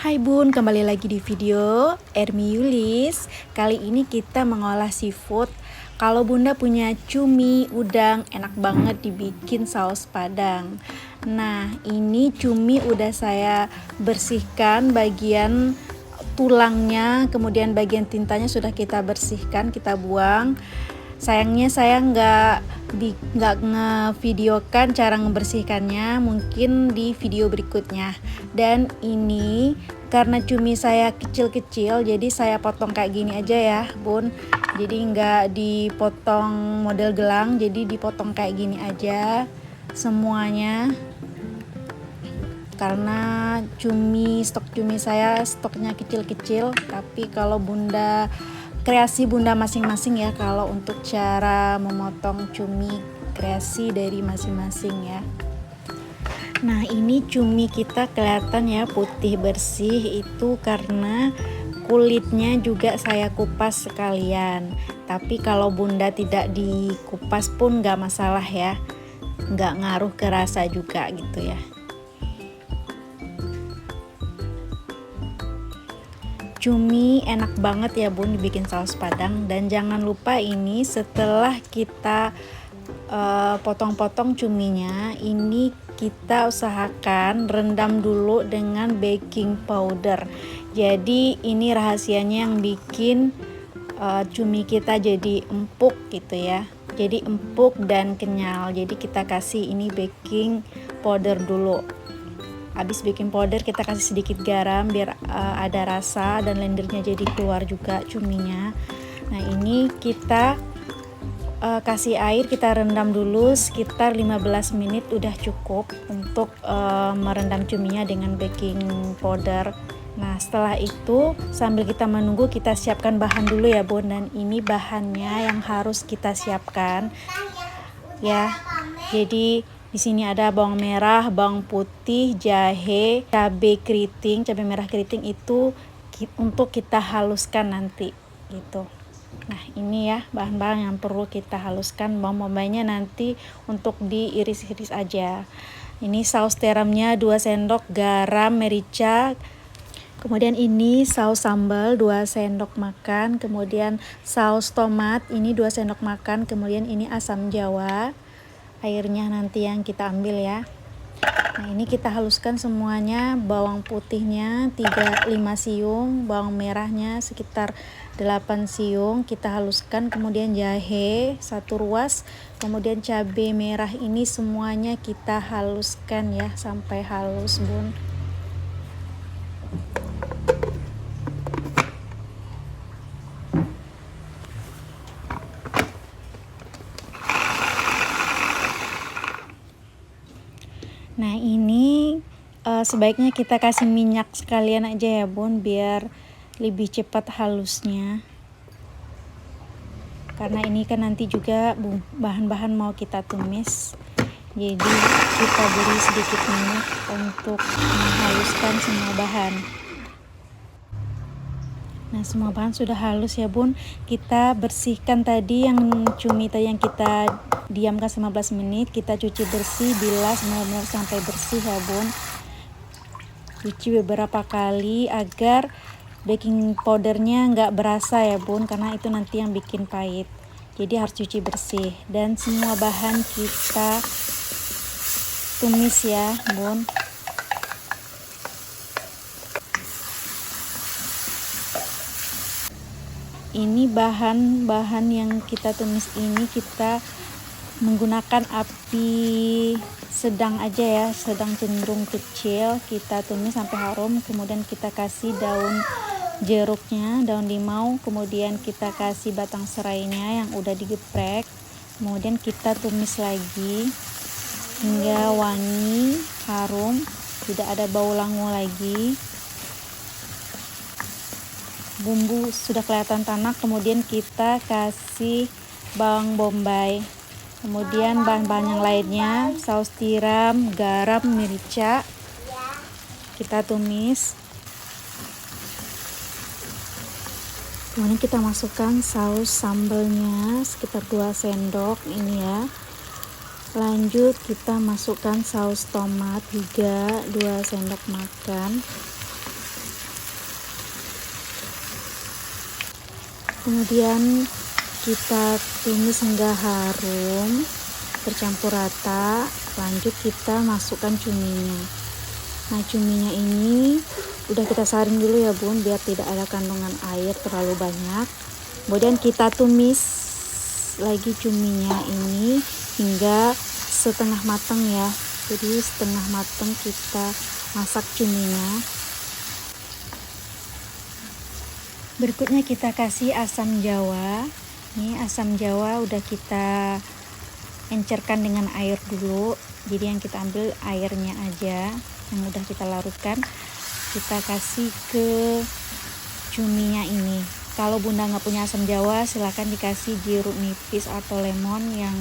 Hai Bun, kembali lagi di video Ermi Yulis. Kali ini kita mengolah seafood. Kalau Bunda punya cumi, udang, enak banget dibikin saus padang. Nah, ini cumi udah saya bersihkan bagian tulangnya, kemudian bagian tintanya sudah kita bersihkan, kita buang. Sayangnya saya nggak ngevideokan cara membersihkannya, mungkin di video berikutnya. Dan ini karena cumi saya kecil-kecil, jadi saya potong kayak gini aja ya Bun. Jadi nggak dipotong model gelang, jadi dipotong kayak gini aja semuanya. Karena stok cumi saya stoknya kecil-kecil, tapi kalau Bunda kreasi Bunda masing-masing ya kalau untuk cara memotong cumi, kreasi dari masing-masing ya. Nah, ini cumi kita kelihatan ya putih bersih, itu karena kulitnya juga saya kupas sekalian. Tapi kalau Bunda tidak dikupas pun nggak masalah ya, nggak ngaruh ke rasa juga gitu ya. Cumi enak banget ya Bun dibikin saus padang. Dan jangan lupa ini setelah kita potong-potong cuminya, ini kita usahakan rendam dulu dengan baking powder. Jadi ini rahasianya yang bikin cumi kita jadi empuk gitu ya, jadi empuk dan kenyal. Jadi kita kasih ini baking powder dulu. Habis baking powder kita kasih sedikit garam biar ada rasa dan lendirnya jadi keluar juga cuminya. Nah, ini kita kasih air, kita rendam dulu sekitar 15 menit udah cukup untuk merendam cuminya dengan baking powder. Nah, setelah itu sambil kita menunggu, kita siapkan bahan dulu ya Bun. Dan ini bahannya yang harus kita siapkan ya. Jadi di sini ada bawang merah, bawang putih, jahe, cabai keriting. Cabai merah keriting itu untuk kita haluskan nanti gitu. Nah, ini ya bahan-bahan yang perlu kita haluskan. Bawang bombaynya nanti untuk diiris-iris aja. Ini saus tiramnya 2 sendok, garam, merica. Kemudian ini saus sambal 2 sendok makan, kemudian saus tomat ini 2 sendok makan, kemudian ini asam jawa. Airnya nanti yang kita ambil ya. Nah, ini kita haluskan semuanya. Bawang putihnya 5 siung, bawang merahnya sekitar 8 siung kita haluskan, kemudian jahe 1 ruas, kemudian cabai merah ini semuanya kita haluskan ya sampai halus Bun. Nah, ini sebaiknya kita kasih minyak sekalian aja ya Bun, biar lebih cepat halusnya. Karena ini kan nanti juga bahan-bahan mau kita tumis, jadi kita beri sedikit minyak untuk menghaluskan semua bahan. Nah, semua bahan sudah halus ya Bun. Kita bersihkan tadi yang cumi tadi yang kita diamkan 15 menit, kita cuci bersih, bilas benar-benar sampai bersih ya Bun. Cuci beberapa kali agar baking powdernya nggak berasa ya Bun, karena itu nanti yang bikin pahit. Jadi harus cuci bersih. Dan semua bahan kita tumis ya Bun. Ini bahan-bahan yang kita tumis ini kita menggunakan api sedang aja ya, sedang cenderung kecil. Kita tumis sampai harum, kemudian kita kasih daun jeruknya, daun limau, kemudian kita kasih batang serainya yang udah digeprek, kemudian kita tumis lagi hingga wangi, harum, tidak ada bau langu lagi. Bumbu sudah kelihatan tanak, kemudian kita kasih bawang bombay, kemudian bahan-bahan yang lainnya, saus tiram, garam, merica, kita tumis. Kemudian kita masukkan saus sambalnya sekitar 2 sendok ini ya. Lanjut kita masukkan saus tomat juga 2 sendok makan. Kemudian kita tumis hingga harum, bercampur rata. Lanjut kita masukkan cuminya. Nah, cuminya ini udah kita saring dulu ya bun, biar tidak ada kandungan air terlalu banyak. Kemudian kita tumis lagi cuminya ini hingga setengah matang ya. Jadi setengah matang kita masak cuminya. Berikutnya kita kasih asam jawa. Ini asam jawa udah kita encerkan dengan air dulu. Jadi yang kita ambil airnya aja yang udah kita larutkan. Kita kasih ke cuminya ini. Kalau bunda nggak punya asam jawa, silahkan dikasih jeruk nipis atau lemon, yang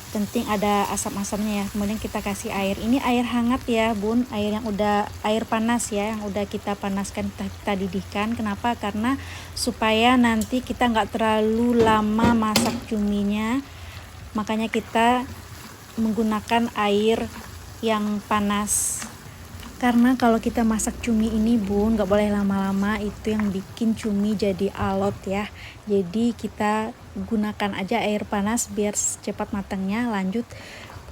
penting ada asam-asamnya ya. Kemudian kita kasih air. Ini air hangat ya bun, air panas ya, yang udah kita panaskan, kita didihkan. Kenapa? Karena supaya nanti kita nggak terlalu lama masak cuminya, makanya kita menggunakan air yang panas. Karena kalau kita masak cumi ini bun, nggak boleh lama-lama, itu yang bikin cumi jadi alot ya. Jadi kita gunakan aja air panas biar cepat matangnya. Lanjut,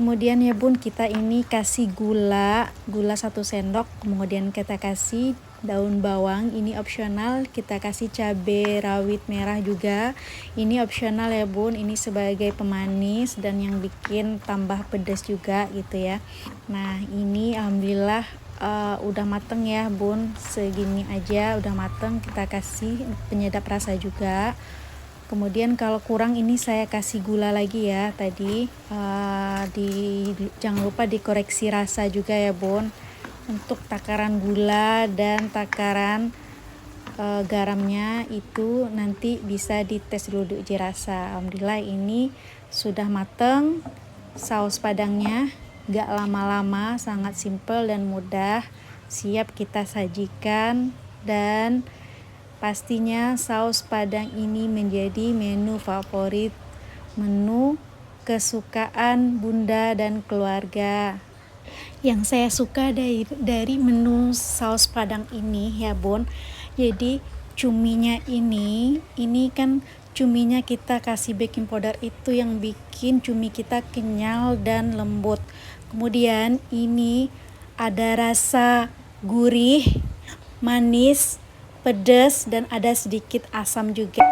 kemudian ya bun, kita ini kasih gula 1 sendok. Kemudian kita kasih daun bawang, ini opsional. Kita kasih cabai rawit merah juga, ini opsional ya bun, ini sebagai pemanis dan yang bikin tambah pedas juga gitu ya. Nah, ini alhamdulillah udah mateng ya bun, segini aja udah mateng. Kita kasih penyedap rasa juga. Kemudian kalau kurang ini saya kasih gula lagi ya tadi. Jangan lupa dikoreksi rasa juga ya bun, untuk takaran gula dan takaran garamnya itu nanti bisa dites dulu di uji rasa. Alhamdulillah ini sudah mateng saus padangnya. Gak lama-lama, sangat simple dan mudah, siap kita sajikan. Dan pastinya saus padang ini menjadi menu favorit, menu kesukaan bunda dan keluarga. Yang saya suka dari menu saus padang ini ya bun, jadi cuminya ini kan cuminya kita kasih baking powder, itu yang bikin cumi kita kenyal dan lembut. Kemudian ini ada rasa gurih, manis, pedas, dan ada sedikit asam juga.